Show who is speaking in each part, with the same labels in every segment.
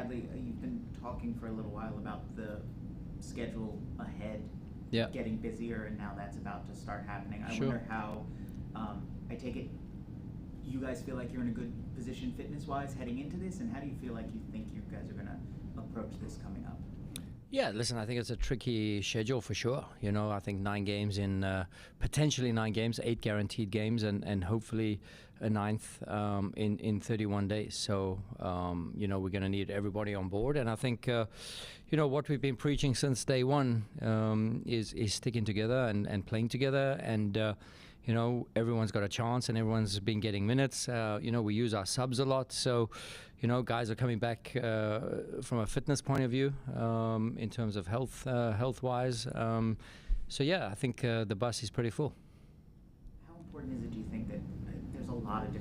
Speaker 1: Hadley, you've been talking for a little while about the schedule ahead getting busier, and now that's about to start happening. I wonder how, I take it, you guys feel like you're in a good position fitness-wise heading into this, and how do you feel like you think you guys are going to approach this coming up?
Speaker 2: Yeah, listen, I think it's a tricky schedule for sure. You know, I think 9 games in, potentially 9 games, 8 guaranteed games, and hopefully a 9th in 31 days. So, you know, we're going to need everybody on board. And I think, you know, what we've been preaching since day one is sticking together and playing together. And, you know, everyone's got a chance and everyone's been getting minutes. You know, we use our subs a lot. So, you know, guys are coming back from a fitness point of view in terms of health-wise. So, yeah, I think the bus is pretty full.
Speaker 1: How important is it, do you think, that there's a lot of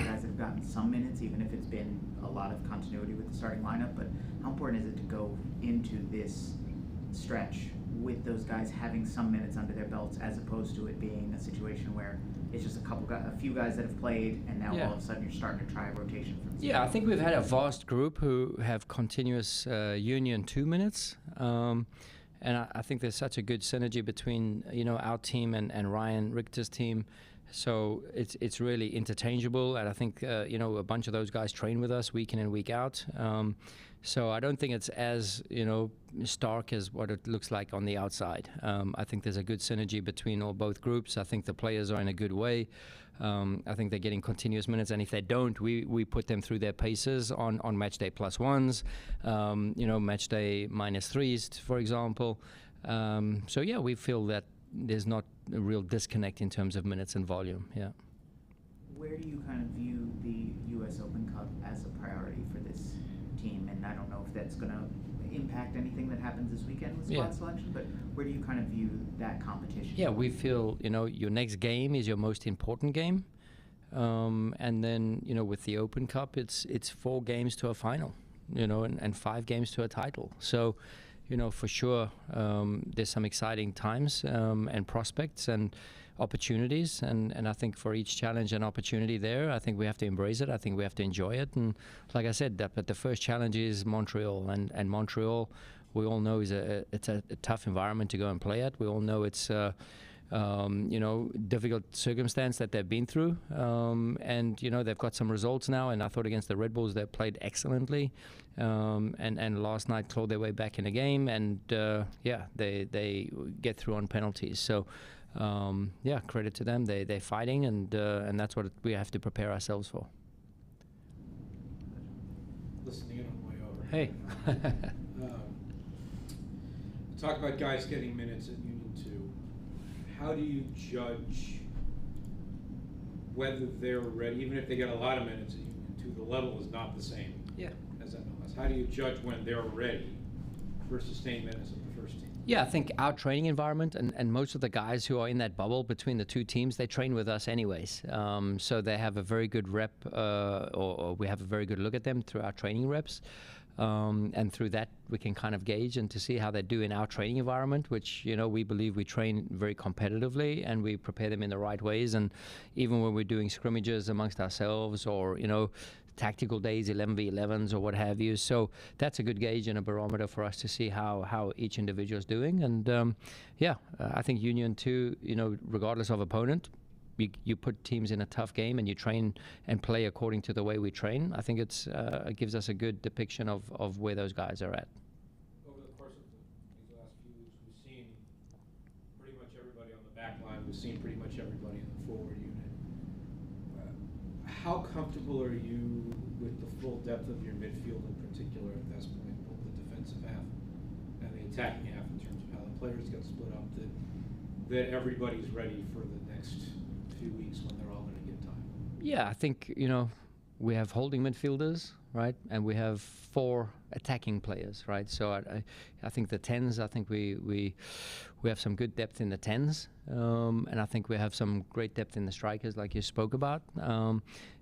Speaker 1: guys that have gotten some minutes, even if it's been a lot of continuity with the starting lineup, but how important is it to go into this stretch with those guys having some minutes under their belts, as opposed to it being a situation where it's just a few guys that have played, and now all of a sudden you're starting to try a rotation from zero?
Speaker 2: Yeah, I think we've had a vast group who have continuous Union 2 minutes, and I think there's such a good synergy between, you know, our team and Ryan Richter's team. So it's really interchangeable, and I think you know, a bunch of those guys train with us week in and week out. So I don't think it's as, you know, stark as what it looks like on the outside. I think there's a good synergy between both groups. I think the players are in a good way. I think they're getting continuous minutes, and if they don't, we put them through their paces on match day +1s, you know, match day -3s, for example. So yeah, we feel that there's not a real disconnect in terms of minutes and volume. Yeah.
Speaker 1: Where do you kind of view the U.S. Open Cup as a priority for this team? And I don't know if that's going to impact anything that happens this weekend with squad selection, but where do you kind of view that competition? Yeah,
Speaker 2: we feel, you know, your next game is your most important game. And then, you know, with the Open Cup, it's 4 games to a final, you know, and 5 games to a title. So, you know, for sure, there's some exciting times and prospects and opportunities, and I think for each challenge and opportunity there, I think we have to embrace it. I think we have to enjoy it. And like I said, but the first challenge is Montreal, and Montreal, we all know, it's a tough environment to go and play at. We all know it's you know, difficult circumstance that they've been through, and you know, they've got some results now, and I thought against the Red Bulls they played excellently, and last night clawed their way back in the game, and yeah, they get through on penalties. So yeah, credit to them. They're fighting, and that's what we have to prepare ourselves for.
Speaker 3: Listening in on the way over.
Speaker 2: Hey.
Speaker 3: Talk about guys getting minutes at Union 2. How do you judge whether they're ready, even if they get a lot of minutes at Union 2, the level is not the same as MLS. How do you judge when they're ready for sustained minutes of the first team?
Speaker 2: Yeah, I think our training environment and most of the guys who are in that bubble between the 2 teams, they train with us anyways. So they have a very good rep, or we have a very good look at them through our training reps. And through that, we can kind of gauge and to see how they do in our training environment, which, you know, we believe we train very competitively and we prepare them in the right ways. And even when we're doing scrimmages amongst ourselves, or, you know, tactical days, 11v11s or what have you. So that's a good gauge and a barometer for us to see how each individual is doing. And yeah, I think Union 2, you know, regardless of opponent, you put teams in a tough game and you train and play according to the way we train. I think it gives us a good depiction of where those guys are at.
Speaker 3: Over the course of these last few weeks, we've seen pretty much everybody on the back line. We've seen pretty much everybody in the forward unit. How comfortable are you with the full depth of your midfield in particular at this point, both the defensive half and the attacking half, in terms of how the players get split up, that everybody's ready for the next few weeks when they're all going to get time?
Speaker 2: Yeah, I think, you know, we have holding midfielders, right, and we have 4 attacking players, right. So I think the 10s, I think we have some good depth in the 10s, and I think we have some great depth in the strikers, like you spoke about.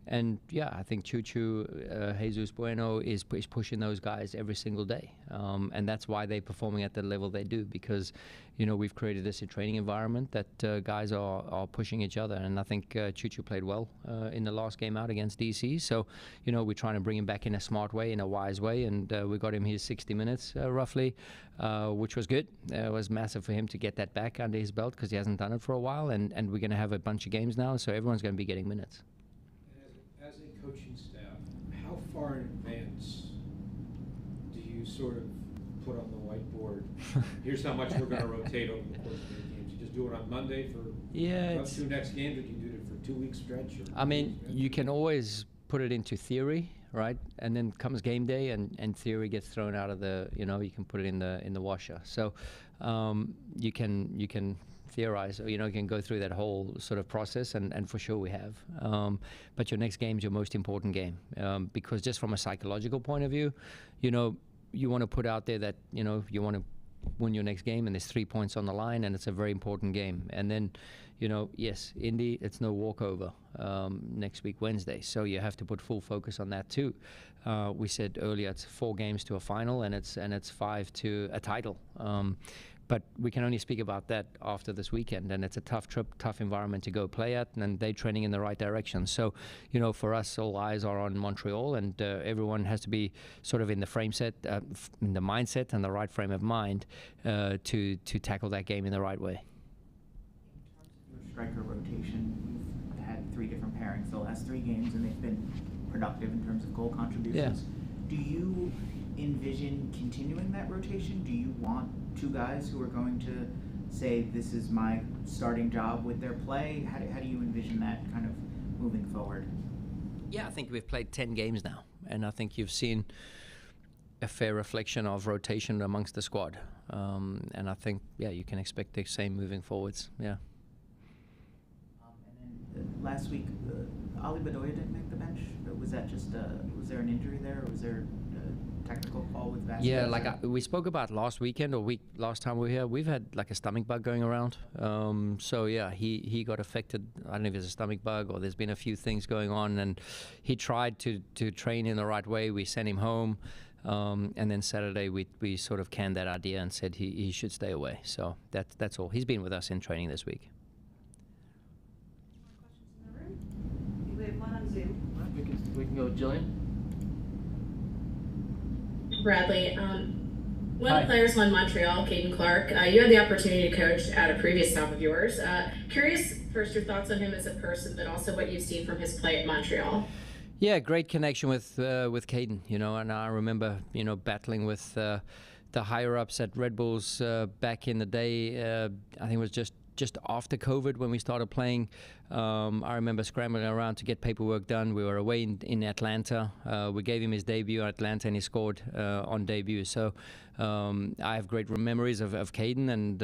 Speaker 2: And yeah, I think Chuchu, Jesus Bueno is pushing those guys every single day, and that's why they're performing at the level they do, because we've created this training environment that guys are pushing each other. And I think Chuchu played well in the last game out against DC, so we're trying to bring him back in a smart way, in a wise way, and we got him his 60 minutes roughly, which was good. It was massive for him to get that back under his belt, because he hasn't done it for a while, and we're going to have a bunch of games now, so everyone's going to be getting minutes.
Speaker 3: As a coaching staff, how far in advance do you sort of put on the whiteboard, here's how much we're going to rotate over the course of the games? You just do it on Monday for the 2 next games, or do you do it for 2 week stretch?
Speaker 2: I mean, you can always put it into theory, right? And then comes game day, and theory gets thrown out of the, you can put it in the washer. So you can theorize, you can go through that whole sort of process, and for sure we have. But your next game is your most important game, because just from a psychological point of view, you want to put out there that, you want to win your next game, and there's 3 points on the line, and it's a very important game. And then, yes, Indy, it's no walkover next week, Wednesday. So you have to put full focus on that too. We said earlier it's 4 games to a final, and it's 5 to a title. But we can only speak about that after this weekend, and it's a tough trip, tough environment to go play at, and they're trending in the right direction. So, for us, all eyes are on Montreal, and everyone has to be sort of in the in the mindset and the right frame of mind to tackle that game in the right way.
Speaker 1: In terms of your striker rotation, you've had 3 different pairings the last 3 games, and they've been productive in terms of goal contributions. Yeah. Do you envision continuing that rotation? Do you want 2 guys who are going to say, this is my starting job with their play? How do you envision that kind of moving forward?
Speaker 2: Yeah, I think we've played 10 games now, and I think you've seen a fair reflection of rotation amongst the squad. And I think, you can expect the same moving forwards. Yeah.
Speaker 1: And then last week, Ali Bedoya didn't make the bench. Was that just was there an injury there, or was there a technical call with Vasquez?
Speaker 2: Yeah, we spoke about last weekend or last time we were here. We've had a stomach bug going around. So yeah, he got affected. I don't know if it's a stomach bug or there's been a few things going on, and he tried to train in the right way. We sent him home, and then Saturday we sort of canned that idea and said he should stay away. So that's all. He's been with us in training this week.
Speaker 4: We have one on Zoom.
Speaker 5: We can go with Jillian.
Speaker 4: Bradley, one of the players on Montreal, Caden Clark, you had the opportunity to coach at a previous stop of yours. Curious, first, your thoughts on him as a person, but also what you've seen from his play at Montreal.
Speaker 2: Yeah, great connection with Caden, and I remember, battling with the higher ups at Red Bulls back in the day. I think it was just after COVID when we started playing. I remember scrambling around to get paperwork done. We were away in Atlanta. We gave him his debut at Atlanta, and he scored on debut. So I have great memories of Caden, and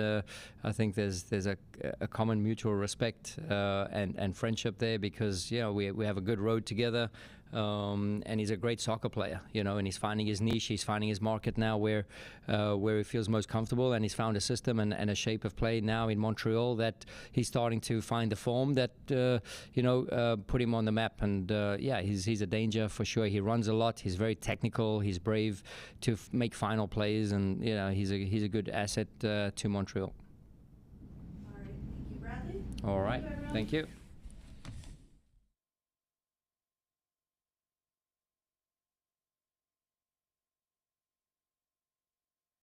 Speaker 2: I think there's a common mutual respect and friendship there, because we have a good road together. And he's a great soccer player, and he's finding his niche. He's finding his market now where he feels most comfortable, and he's found a system and a shape of play now in Montreal that he's starting to find the form that put him on the map. And he's a danger for sure. He runs a lot. He's very technical. He's brave to make final plays, and he's a good asset to Montreal.
Speaker 4: All right, thank you, Bradley.
Speaker 2: All right, thank you.